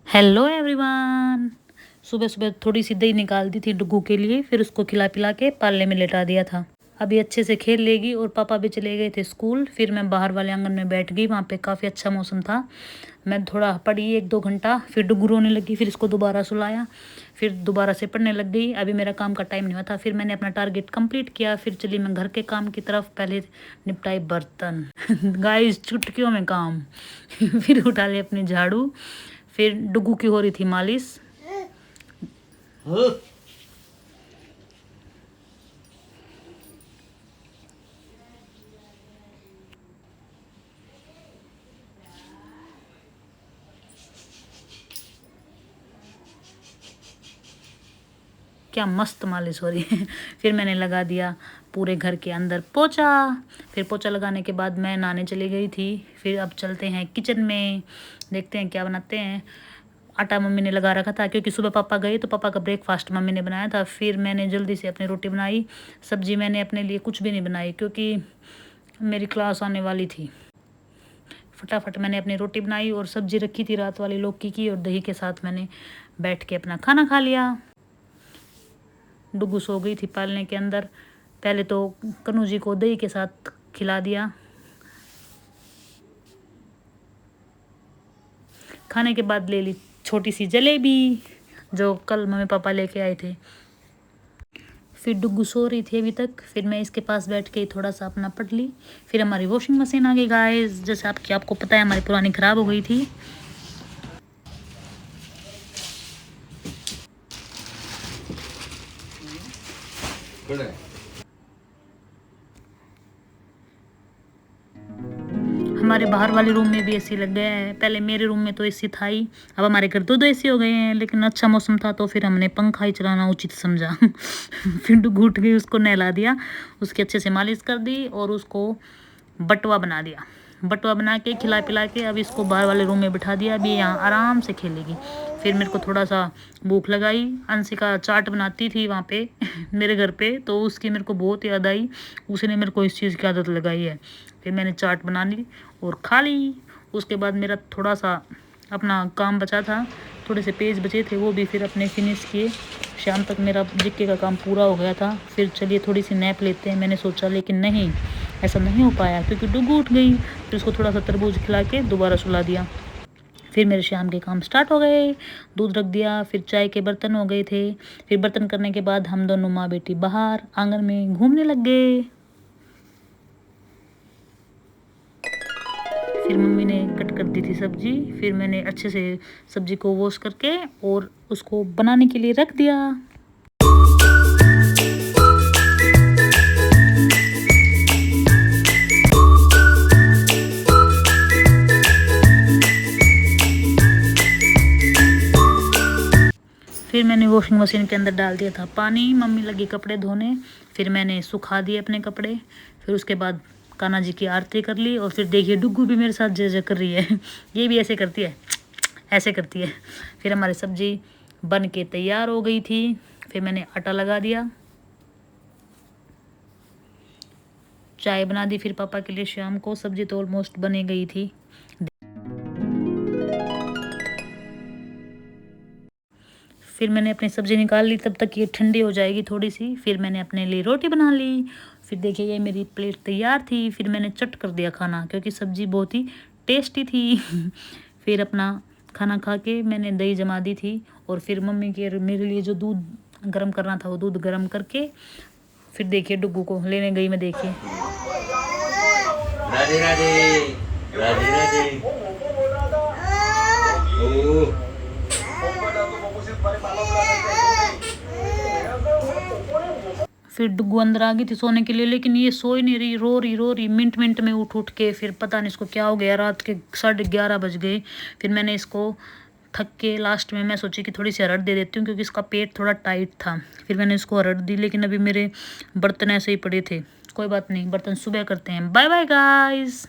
Hello everyone. सुबह सुबह थोड़ी सी दही निकाल दी थी डुग्गू के लिए, फिर उसको खिला पिला के पालने में लेटा दिया था। अभी अच्छे से खेल लेगी और पापा भी चले गए थे स्कूल। फिर मैं बाहर वाले आंगन में बैठ गई, वहाँ पे काफ़ी अच्छा मौसम था। मैं थोड़ा पढ़ी 1-2 घंटा, फिर डुग्गू रोने लगी, फिर इसको दोबारा सुलाया, फिर दोबारा से पढ़ने लग गई। अभी मेरा काम का टाइम नहीं हुआ था, फिर मैंने अपना टारगेट कंप्लीट किया। फिर चली मैं घर के काम की तरफ, पहले निपटाए बर्तन गाइस चुटकियों में काम फिर उठा ले अपनी झाड़ू। फिर डुग्गू की हो रही थी मालिश। क्या मस्त मालिश हो रही है फिर मैंने लगा दिया पूरे घर के अंदर पोछा। फिर पोछा लगाने के बाद मैं नहाने चली गई थी। फिर अब चलते हैं किचन में, देखते हैं क्या बनाते हैं। आटा मम्मी ने लगा रखा था, क्योंकि सुबह पापा गए तो पापा का ब्रेकफास्ट मम्मी ने बनाया था। फिर मैंने जल्दी से अपनी रोटी बनाई। सब्जी मैंने अपने लिए कुछ भी नहीं बनाई, क्योंकि मेरी क्लास आने वाली थी। फटाफट मैंने अपनी रोटी बनाई और सब्जी रखी थी रात वाली लौकी की, और दही के साथ मैंने बैठ के अपना खाना खा लिया। डुग्गू सो गई थी पालने के अंदर। पहले तो कन्नू जी को दही के साथ खिला दिया। खाने के बाद ले ली छोटी सी जलेबी, जो कल मम्मी पापा लेके आए थे। फिर डुग्गू सो रही थी अभी तक। फिर मैं इसके पास बैठ के थोड़ा सा अपना पढ़ ली। फिर हमारी वॉशिंग मशीन आ गई गाइस, जैसे आपको पता है हमारी पुरानी ख़राब हो गई थी। हमारे बाहर वाले रूम में भी एसी लग गया है। पहले मेरे रूम में तो एसी था ही, अब हमारे घर 2-2 एसी हो गए हैं। लेकिन अच्छा मौसम था तो फिर हमने पंखा ही चलाना उचित समझा फिर डुग्गू उठ गई, उसको नहला दिया, उसकी अच्छे से मालिश कर दी और उसको बटवा बना दिया। बटवा बना के खिला पिला के अब इसको बाहर वाले रूम में बिठा दिया। अभी यहाँ आराम से खेलेगी। फिर मेरे को थोड़ा सा भूख लगाई। अंशिका चाट बनाती थी वहाँ पे मेरे घर पे, तो उसकी मेरे को बहुत याद आई। उसने मेरे को इस चीज़ की आदत लगाई है। फिर मैंने चाट बना ली और खा ली। उसके बाद मेरा थोड़ा सा अपना काम बचा था, थोड़े से पेज बचे थे, वो भी फिर अपने फिनिश किए। शाम तक मेरा जीके का काम पूरा हो गया था। फिर चलिए थोड़ी सी नैप लेते हैं मैंने सोचा, लेकिन नहीं, ऐसा नहीं हो पाया, क्योंकि डुग्गू उठ गई। फिर उसको थोड़ा सा तरबूज खिला के दोबारा सुला दिया। फिर मेरे शाम के काम स्टार्ट हो गए। दूध रख दिया, फिर चाय के बर्तन हो गए थे। फिर बर्तन करने के बाद हम दोनों माँ बेटी बाहर आंगन में घूमने लग गए। फिर मम्मी ने कट कर दी थी सब्जी। फिर मैंने अच्छे से सब्जी को वॉश करके और उसको बनाने के लिए रख दिया। फिर मैंने वॉशिंग मशीन के अंदर डाल दिया था पानी। मम्मी लगी कपड़े धोने। फिर मैंने सुखा दिए अपने कपड़े। फिर उसके बाद कान्हा जी की आरती कर ली। और फिर देखिए डुग्गू भी मेरे साथ जय जय कर रही है ये भी ऐसे करती है, ऐसे करती है। फिर हमारी सब्जी बन के तैयार हो गई थी। फिर मैंने आटा लगा दिया, चाय बना दी फिर पापा के लिए शाम को। सब्जी तो ऑलमोस्ट बनी गई थी। फिर मैंने अपनी सब्ज़ी निकाल ली, तब तक ये ठंडी हो जाएगी थोड़ी सी। फिर मैंने अपने लिए रोटी बना ली। फिर देखिए ये मेरी प्लेट तैयार थी। फिर मैंने चट कर दिया खाना, क्योंकि सब्ज़ी बहुत ही टेस्टी थी फिर अपना खाना खा के मैंने दही जमा दी थी। और फिर मम्मी के मेरे लिए जो दूध गर्म करना था वो दूध गर्म करके फिर देखिए डुग्गू को लेने गई मैं। देखिए राधे राधे राधे राधे। फिर डुग्गू अंदर आ गई थी सोने के लिए, लेकिन ये सो ही नहीं रही, रो रही मिनट मिनट में उठ उठ के। फिर पता नहीं इसको क्या हो गया, रात के 11:30 बज गए। फिर मैंने इसको थक के लास्ट में मैं सोची कि थोड़ी सी हरड़ दे देती हूँ, क्योंकि इसका पेट थोड़ा टाइट था। फिर मैंने इसको हरड़ दी, लेकिन अभी मेरे बर्तन ऐसे ही पड़े थे। कोई बात नहीं, बर्तन सुबह करते हैं। Bye bye guys.